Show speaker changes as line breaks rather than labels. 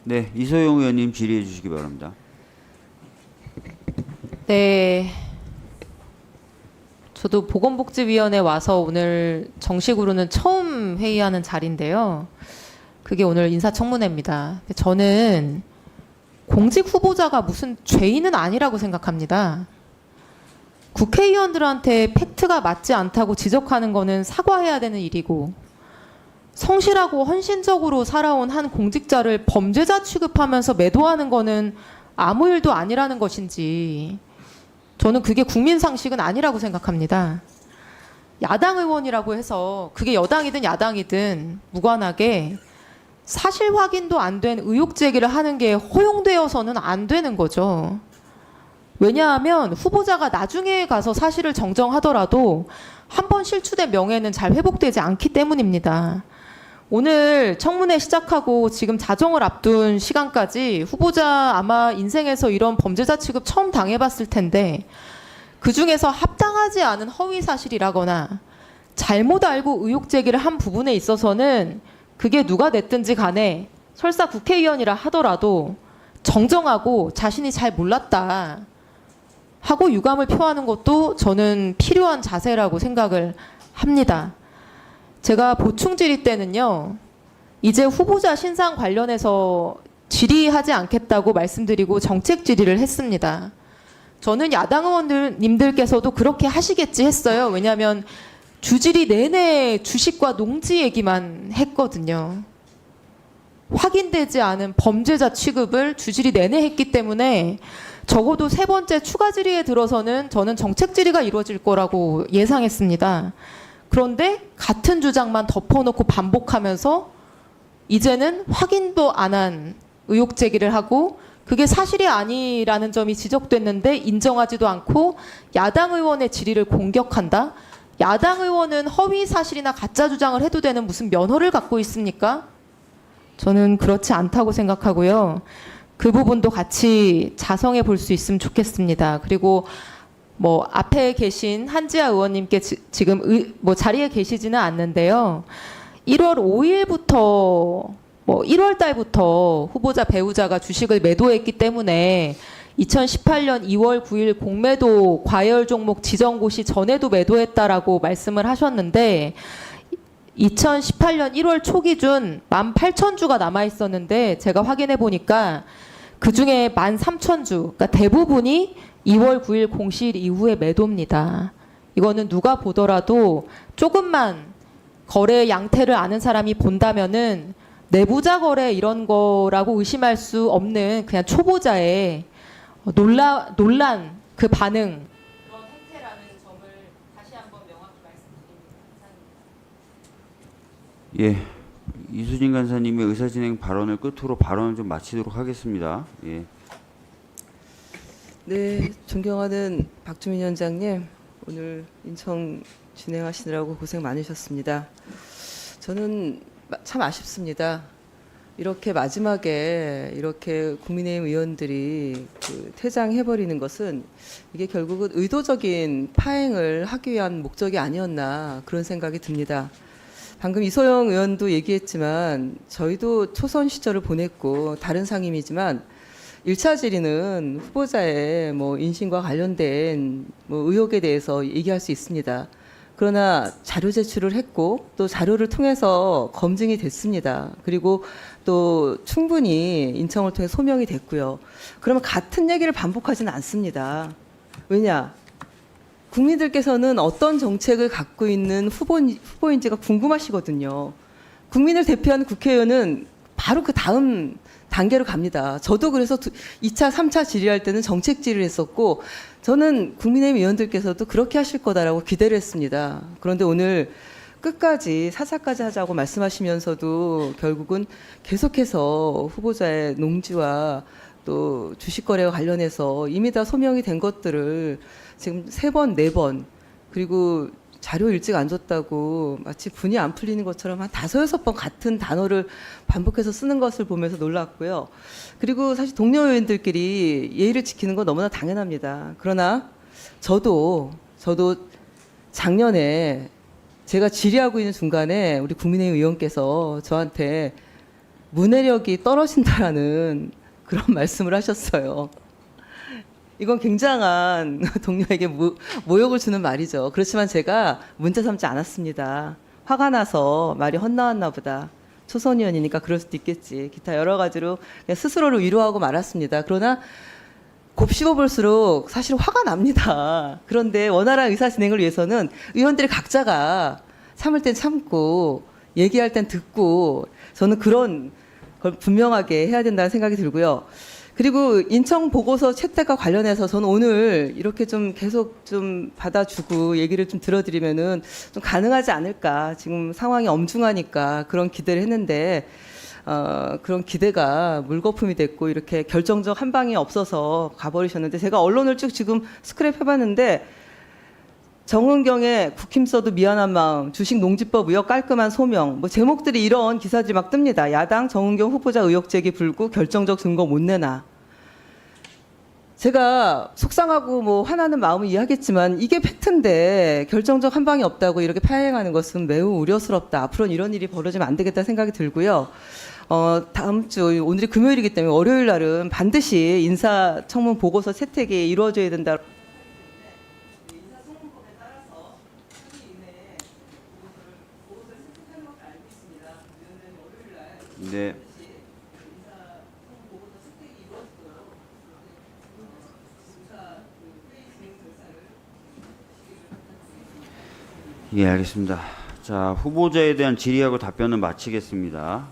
네, 이소영 의원님 질의해 주시기 바랍니다.
네. 저도 보건복지위원회 와서 오늘 정식으로는 처음 회의하는 자리인데요. 그게 오늘 인사청문회입니다. 저는 공직 후보자가 무슨 죄인은 아니라고 생각합니다. 국회의원들한테 팩트가 맞지 않다고 지적하는 거는 사과해야 되는 일이고, 성실하고 헌신적으로 살아온 한 공직자를 범죄자 취급하면서 매도하는 거는 아무 일도 아니라는 것인지, 저는 그게 국민 상식은 아니라고 생각합니다. 야당 의원이라고 해서 그게 여당이든 야당이든 무관하게 사실 확인도 안 된 의혹 제기를 하는 게 허용되어서는 안 되는 거죠. 왜냐하면 후보자가 나중에 가서 사실을 정정하더라도 한 번 실추된 명예는 잘 회복되지 않기 때문입니다. 오늘 청문회 시작하고 지금 자정을 앞둔 시간까지 후보자 아마 인생에서 이런 범죄자 취급 처음 당해봤을 텐데, 그중에서 합당하지 않은 허위 사실이라거나 잘못 알고 의혹 제기를 한 부분에 있어서는 그게 누가 됐든지 간에 설사 국회의원이라 하더라도 정정하고 자신이 잘 몰랐다 하고 유감을 표하는 것도 저는 필요한 자세라고 생각을 합니다. 제가 보충 질의 때는요, 이제 후보자 신상 관련해서 질의하지 않겠다고 말씀드리고 정책 질의를 했습니다. 저는 야당 의원님들께서도 그렇게 하시겠지 했어요. 왜냐하면 주질의 내내 주식과 농지 얘기만 했거든요. 확인되지 않은 범죄자 취급을 주질의 내내 했기 때문에 적어도 세 번째 추가 질의에 들어서는 저는 정책 질의가 이루어질 거라고 예상했습니다. 그런데 같은 주장만 덮어놓고 반복하면서 이제는 확인도 안 한 의혹 제기를 하고 그게 사실이 아니라는 점이 지적됐는데 인정하지도 않고 야당 의원의 질의를 공격한다? 야당 의원은 허위 사실이나 가짜 주장을 해도 되는 무슨 면허를 갖고 있습니까? 저는 그렇지 않다고 생각하고요. 그 부분도 같이 자성해 볼 수 있으면 좋겠습니다. 그리고 뭐 앞에 계신 한지아 의원님께 지금 자리에 계시지는 않는데요. 1월 5일부터 1월 달부터 후보자 배우자가 주식을 매도했기 때문에 2018년 2월 9일 공매도 과열 종목 지정고시 전에도 매도했다라고 말씀을 하셨는데 2018년 1월 초 기준 18,000주가 남아 있었는데 제가 확인해 보니까 그중에 13,000주, 그러니까 대부분이 2월 9일 공시일 이후에 매도입니다. 이거는 누가 보더라도 조금만 거래 양태를 아는 사람이 본다면은 내부자 거래 이런 거라고 의심할 수 없는 그냥 초보자의 논란 그 반응 그런 행태라는 점을 다시 한번 명확히 말씀드립니다.
예, 이수진 간사님의 의사진행 발언을 끝으로 발언을 좀 마치도록 하겠습니다. 예.
네, 존경하는 박주민 위원장님, 오늘 인청 진행하시느라고 고생 많으셨습니다. 저는 참 아쉽습니다. 이렇게 마지막에 이렇게 국민의힘 의원들이 퇴장해버리는 것은 이게 결국은 의도적인 파행을 하기 위한 목적이 아니었나 그런 생각이 듭니다. 방금 이소영 의원도 얘기했지만 저희도 초선 시절을 보냈고 다른 상임이지만 1차 질의는 후보자의 인신과 관련된 의혹에 대해서 얘기할 수 있습니다. 그러나 자료 제출을 했고 또 자료를 통해서 검증이 됐습니다. 그리고 또 충분히 인청을 통해 소명이 됐고요. 그러면 같은 얘기를 반복하지는 않습니다. 왜냐? 국민들께서는 어떤 정책을 갖고 있는 후보인지가 궁금하시거든요. 국민을 대표하는 국회의원은 바로 그 다음 단계로 갑니다. 저도 그래서 2차, 3차 질의할 때는 정책 질의를 했었고 저는 국민의힘 의원들께서도 그렇게 하실 거다라고 기대를 했습니다. 그런데 오늘 끝까지 사사까지 하자고 말씀하시면서도 결국은 계속해서 후보자의 농지와 또 주식 거래와 관련해서 이미 다 소명이 된 것들을 지금 3번, 4번 그리고 자료 일찍 안 줬다고 마치 분이 안 풀리는 것처럼 한 5, 6번 같은 단어를 반복해서 쓰는 것을 보면서 놀랐고요. 그리고 사실 동료 의원들끼리 예의를 지키는 건 너무나 당연합니다. 그러나 저도 작년에 제가 질의하고 있는 중간에 우리 국민의힘 의원께서 저한테 문해력이 떨어진다라는 그런 말씀을 하셨어요. 이건 굉장한 동료에게 모욕을 주는 말이죠. 그렇지만 제가 문제 삼지 않았습니다. 화가 나서 말이 헛나왔나 보다. 초선의원이니까 그럴 수도 있겠지. 기타 여러 가지로 그냥 스스로를 위로하고 말았습니다. 그러나 곱씹어 볼수록 사실 화가 납니다. 그런데 원활한 의사 진행을 위해서는 의원들이 각자가 참을 땐 참고 얘기할 땐 듣고 저는 그런 걸 분명하게 해야 된다는 생각이 들고요. 그리고 인청 보고서 채택과 관련해서 저는 오늘 이렇게 좀 계속 좀 받아주고 얘기를 좀 들어드리면은 좀 가능하지 않을까. 지금 상황이 엄중하니까 그런 기대를 했는데, 그런 기대가 물거품이 됐고 이렇게 결정적 한 방이 없어서 가버리셨는데 제가 언론을 쭉 지금 스크랩 해봤는데 정은경의 국힘 써도 미안한 마음, 주식 농지법 의혹 깔끔한 소명, 뭐 제목들이 이런 기사들이 막 뜹니다. 야당 정은경 후보자 의혹 제기 불구 결정적 증거 못 내나. 제가 속상하고 뭐 화나는 마음을 이해하겠지만 이게 팩트인데 결정적 한 방이 없다고 이렇게 파행하는 것은 매우 우려스럽다. 앞으로는 이런 일이 벌어지면 안 되겠다 생각이 들고요. 다음 주 오늘이 금요일이기 때문에 월요일 날은 반드시 인사청문 보고서 채택이 이루어져야 된다.
네. 예, 알겠습니다. 자, 후보자에 대한 질의하고 답변은 마치겠습니다.